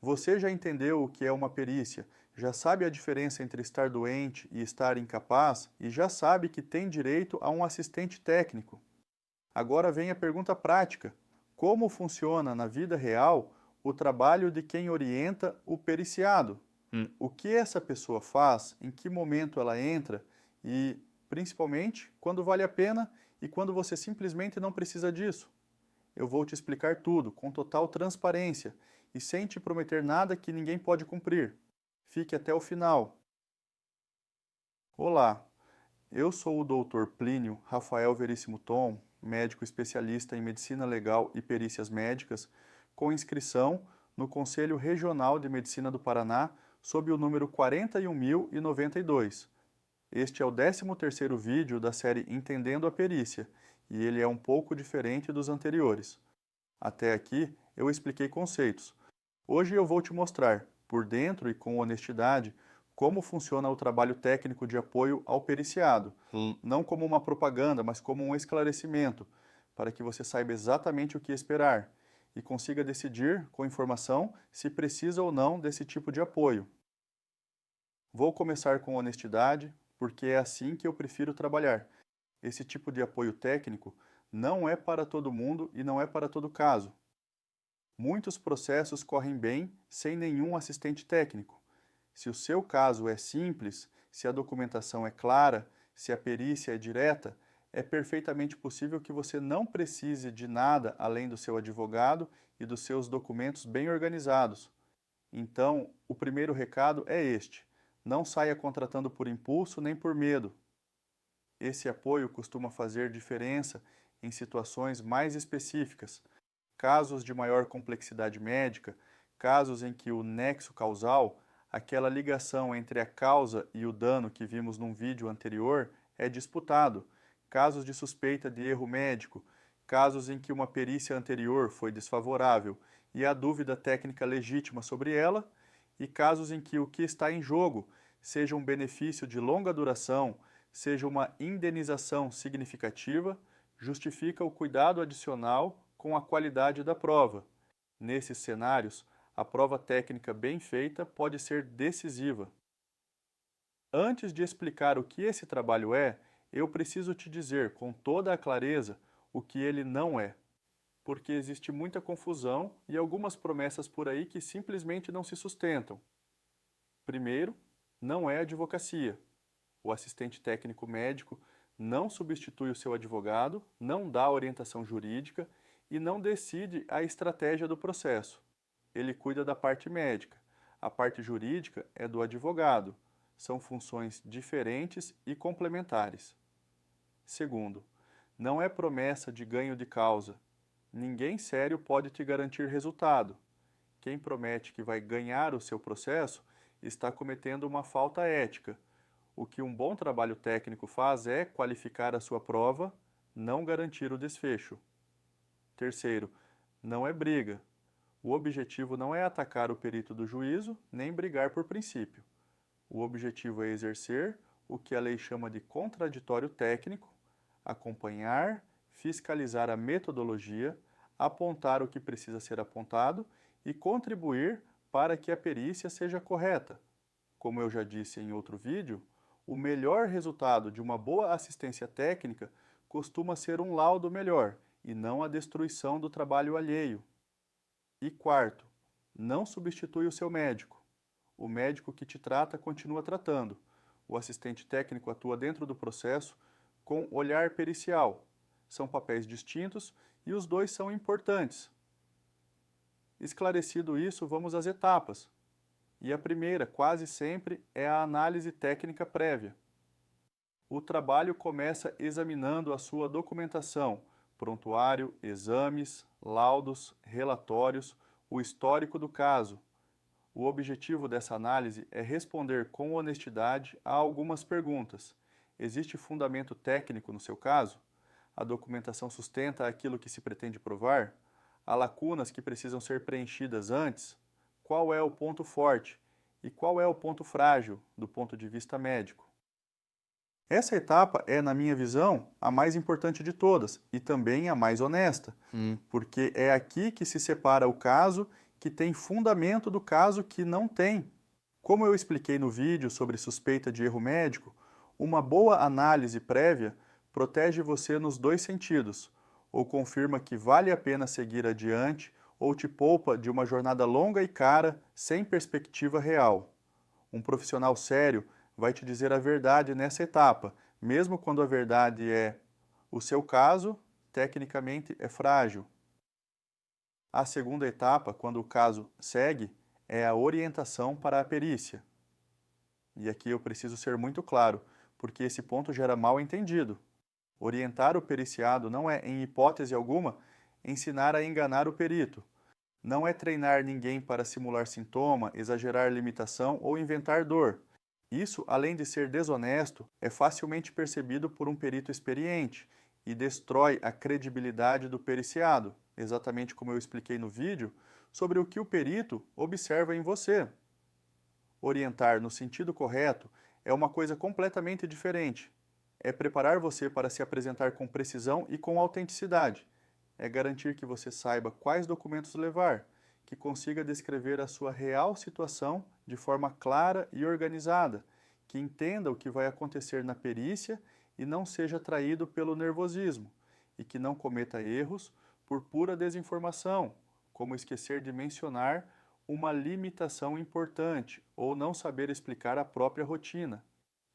Você já entendeu o que é uma perícia? Já sabe a diferença entre estar doente e estar incapaz? E já sabe que tem direito a um assistente técnico? Agora vem a pergunta prática: como funciona na vida real o trabalho de quem orienta o periciado? O que essa pessoa faz, em que momento ela entra e, principalmente, quando vale a pena e quando você simplesmente não precisa disso? Eu vou te explicar tudo, com total transparência e sem te prometer nada que ninguém pode cumprir. Fique até o final. Olá, eu sou o Dr. Plínio Rafael Veríssimo Tom, médico especialista em medicina legal e perícias médicas, com inscrição no Conselho Regional de Medicina do Paraná, sob o número 41.092. Este é o 13º vídeo da série Entendendo a Perícia, e ele é um pouco diferente dos anteriores. Até aqui eu expliquei conceitos. Hoje eu vou te mostrar, por dentro e com honestidade, como funciona o trabalho técnico de apoio ao periciado, não como uma propaganda, mas como um esclarecimento, para que você saiba exatamente o que esperar e consiga decidir com informação se precisa ou não desse tipo de apoio. Vou começar com honestidade, porque é assim que eu prefiro trabalhar. Esse tipo de apoio técnico não é para todo mundo e não é para todo caso. Muitos processos correm bem sem nenhum assistente técnico. Se o seu caso é simples, se a documentação é clara, se a perícia é direta, é perfeitamente possível que você não precise de nada além do seu advogado e dos seus documentos bem organizados. Então, o primeiro recado é este: não saia contratando por impulso nem por medo. Esse apoio costuma fazer diferença em situações mais específicas, casos de maior complexidade médica, casos em que o nexo causal, aquela ligação entre a causa e o dano que vimos num vídeo anterior, é disputado, casos de suspeita de erro médico, casos em que uma perícia anterior foi desfavorável e há dúvida técnica legítima sobre ela, e casos em que o que está em jogo seja um benefício de longa duração, seja uma indenização significativa, justifica o cuidado adicional com a qualidade da prova. Nesses cenários, a prova técnica bem feita pode ser decisiva. Antes de explicar o que esse trabalho é, eu preciso te dizer com toda a clareza o que ele não é, porque existe muita confusão e algumas promessas por aí que simplesmente não se sustentam. Primeiro, não é advocacia. O assistente técnico médico não substitui o seu advogado, não dá orientação jurídica e não decide a estratégia do processo. Ele cuida da parte médica. A parte jurídica é do advogado. São funções diferentes e complementares. Segundo, não é promessa de ganho de causa. Ninguém sério pode te garantir resultado. Quem promete que vai ganhar o seu processo está cometendo uma falta ética. O que um bom trabalho técnico faz é qualificar a sua prova, não garantir o desfecho. Terceiro, não é briga. O objetivo não é atacar o perito do juízo, nem brigar por princípio. O objetivo é exercer o que a lei chama de contraditório técnico, acompanhar, fiscalizar a metodologia, apontar o que precisa ser apontado e contribuir para que a perícia seja correta. Como eu já disse em outro vídeo, o melhor resultado de uma boa assistência técnica costuma ser um laudo melhor e não a destruição do trabalho alheio. E quarto, não substitui o seu médico. O médico que te trata continua tratando. O assistente técnico atua dentro do processo com olhar pericial. São papéis distintos e os dois são importantes. Esclarecido isso, vamos às etapas. E a primeira, quase sempre, é a análise técnica prévia. O trabalho começa examinando a sua documentação, prontuário, exames, laudos, relatórios, o histórico do caso. O objetivo dessa análise é responder com honestidade a algumas perguntas. Existe fundamento técnico no seu caso? A documentação sustenta aquilo que se pretende provar? Há lacunas que precisam ser preenchidas antes? Qual é o ponto forte? E qual é o ponto frágil do ponto de vista médico? Essa etapa é, na minha visão, a mais importante de todas e também a mais honesta, porque é aqui que se separa o caso que tem fundamento do caso que não tem. Como eu expliquei no vídeo sobre suspeita de erro médico, uma boa análise prévia protege você nos dois sentidos, ou confirma que vale a pena seguir adiante, ou te poupa de uma jornada longa e cara sem perspectiva real. Um profissional sério vai te dizer a verdade nessa etapa, mesmo quando a verdade é: o seu caso, tecnicamente, é frágil. A segunda etapa, quando o caso segue, é a orientação para a perícia. E aqui eu preciso ser muito claro, porque esse ponto gera mal entendido. Orientar o periciado não é, em hipótese alguma, ensinar a enganar o perito. Não é treinar ninguém para simular sintoma, exagerar limitação ou inventar dor. Isso, além de ser desonesto, é facilmente percebido por um perito experiente e destrói a credibilidade do periciado, exatamente como eu expliquei no vídeo, sobre o que o perito observa em você. Orientar no sentido correto é uma coisa completamente diferente. É preparar você para se apresentar com precisão e com autenticidade. É garantir que você saiba quais documentos levar, que consiga descrever a sua real situação de forma clara e organizada, que entenda o que vai acontecer na perícia e não seja traído pelo nervosismo, e que não cometa erros por pura desinformação, como esquecer de mencionar uma limitação importante ou não saber explicar a própria rotina.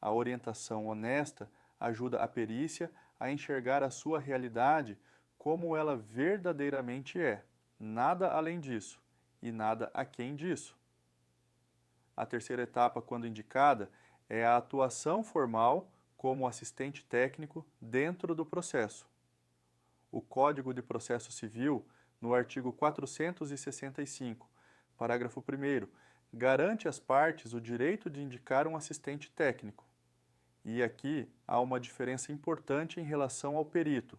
A orientação honesta ajuda a perícia a enxergar a sua realidade como ela verdadeiramente é, nada além disso e nada aquém disso. A terceira etapa, quando indicada, é a atuação formal como assistente técnico dentro do processo. O Código de Processo Civil, no artigo 465, parágrafo 1º, garante às partes o direito de indicar um assistente técnico. E aqui há uma diferença importante em relação ao perito.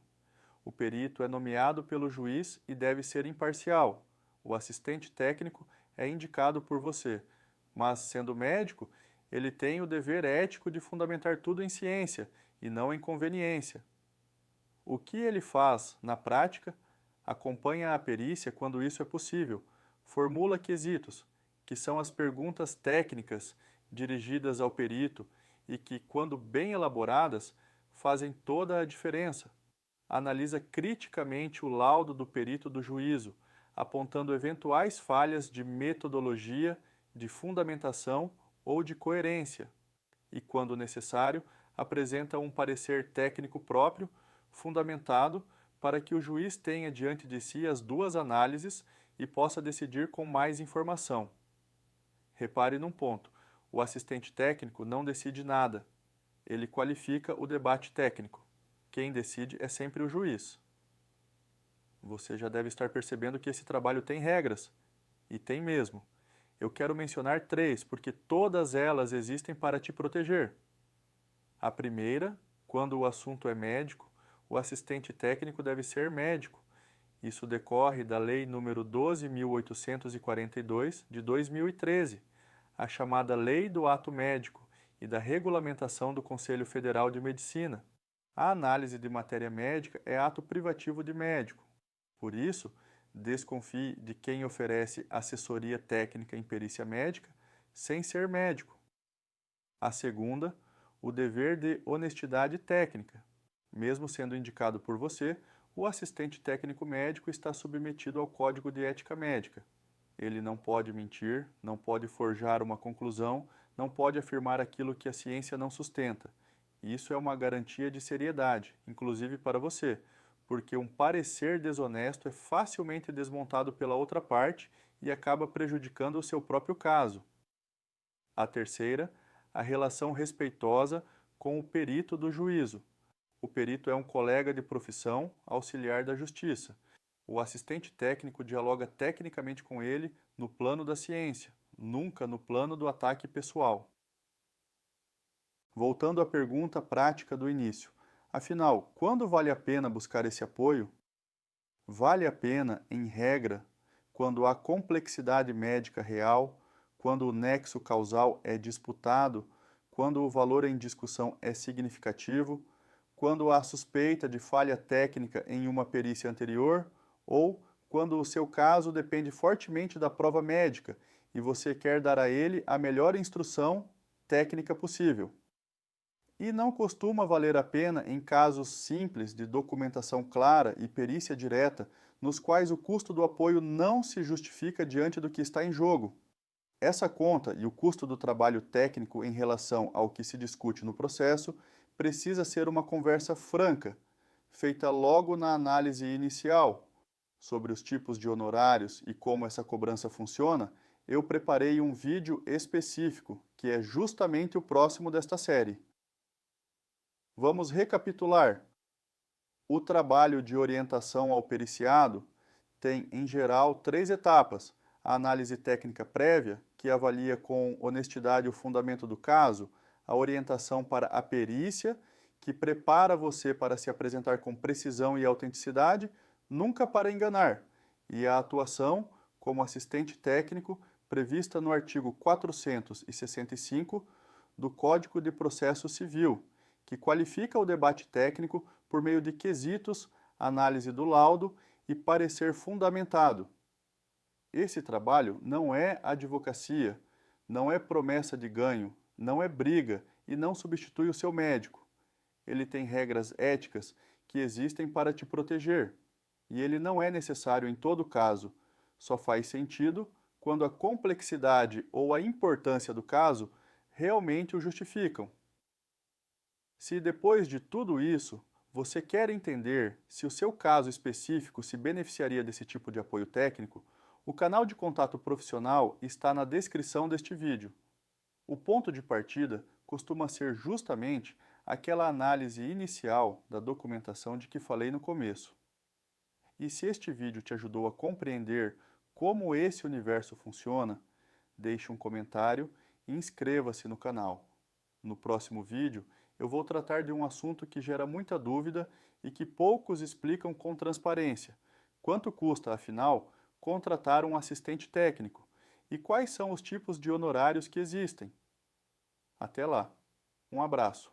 O perito é nomeado pelo juiz e deve ser imparcial. O assistente técnico é indicado por você, mas, sendo médico, ele tem o dever ético de fundamentar tudo em ciência e não em conveniência. O que ele faz, na prática, acompanha a perícia quando isso é possível, formula quesitos, que são as perguntas técnicas dirigidas ao perito e que, quando bem elaboradas, fazem toda a diferença. Analisa criticamente o laudo do perito do juízo, apontando eventuais falhas de metodologia, de fundamentação ou de coerência, e, quando necessário, apresenta um parecer técnico próprio, fundamentado, para que o juiz tenha diante de si as duas análises e possa decidir com mais informação. Repare num ponto: o assistente técnico não decide nada, ele qualifica o debate técnico. Quem decide é sempre o juiz. Você já deve estar percebendo que esse trabalho tem regras, e tem mesmo. Eu quero mencionar 3, porque todas elas existem para te proteger. A primeira, quando o assunto é médico, o assistente técnico deve ser médico. Isso decorre da Lei nº 12.842, de 2013, a chamada Lei do Ato Médico e da Regulamentação do Conselho Federal de Medicina. A análise de matéria médica é ato privativo de médico. Por isso, desconfie de quem oferece assessoria técnica em perícia médica sem ser médico. A segunda, o dever de honestidade técnica. Mesmo sendo indicado por você, o assistente técnico médico está submetido ao Código de Ética Médica. Ele não pode mentir, não pode forjar uma conclusão, não pode afirmar aquilo que a ciência não sustenta. Isso é uma garantia de seriedade, inclusive para você, porque um parecer desonesto é facilmente desmontado pela outra parte e acaba prejudicando o seu próprio caso. A terceira, a relação respeitosa com o perito do juízo. O perito é um colega de profissão, auxiliar da justiça. O assistente técnico dialoga tecnicamente com ele no plano da ciência, nunca no plano do ataque pessoal. Voltando à pergunta prática do início. Afinal, quando vale a pena buscar esse apoio? Vale a pena, em regra, quando há complexidade médica real, quando o nexo causal é disputado, quando o valor em discussão é significativo, quando há suspeita de falha técnica em uma perícia anterior ou quando o seu caso depende fortemente da prova médica e você quer dar a ele a melhor instrução técnica possível. E não costuma valer a pena em casos simples de documentação clara e perícia direta, nos quais o custo do apoio não se justifica diante do que está em jogo. Essa conta e o custo do trabalho técnico em relação ao que se discute no processo precisa ser uma conversa franca, feita logo na análise inicial. Sobre os tipos de honorários e como essa cobrança funciona, eu preparei um vídeo específico, que é justamente o próximo desta série. Vamos recapitular. O trabalho de orientação ao periciado tem, em geral, 3 etapas: a análise técnica prévia, que avalia com honestidade o fundamento do caso; a orientação para a perícia, que prepara você para se apresentar com precisão e autenticidade, nunca para enganar; e a atuação, como assistente técnico, prevista no artigo 465 do Código de Processo Civil, que qualifica o debate técnico por meio de quesitos, análise do laudo e parecer fundamentado. Esse trabalho não é advocacia, não é promessa de ganho, não é briga e não substitui o seu médico. Ele tem regras éticas que existem para te proteger, e ele não é necessário em todo caso, só faz sentido quando a complexidade ou a importância do caso realmente o justificam. Se depois de tudo isso, você quer entender se o seu caso específico se beneficiaria desse tipo de apoio técnico, o canal de contato profissional está na descrição deste vídeo. O ponto de partida costuma ser justamente aquela análise inicial da documentação de que falei no começo. E se este vídeo te ajudou a compreender como esse universo funciona, deixe um comentário e inscreva-se no canal. No próximo vídeo, eu vou tratar de um assunto que gera muita dúvida e que poucos explicam com transparência. Quanto custa, afinal, contratar um assistente técnico? E quais são os tipos de honorários que existem? Até lá. Um abraço.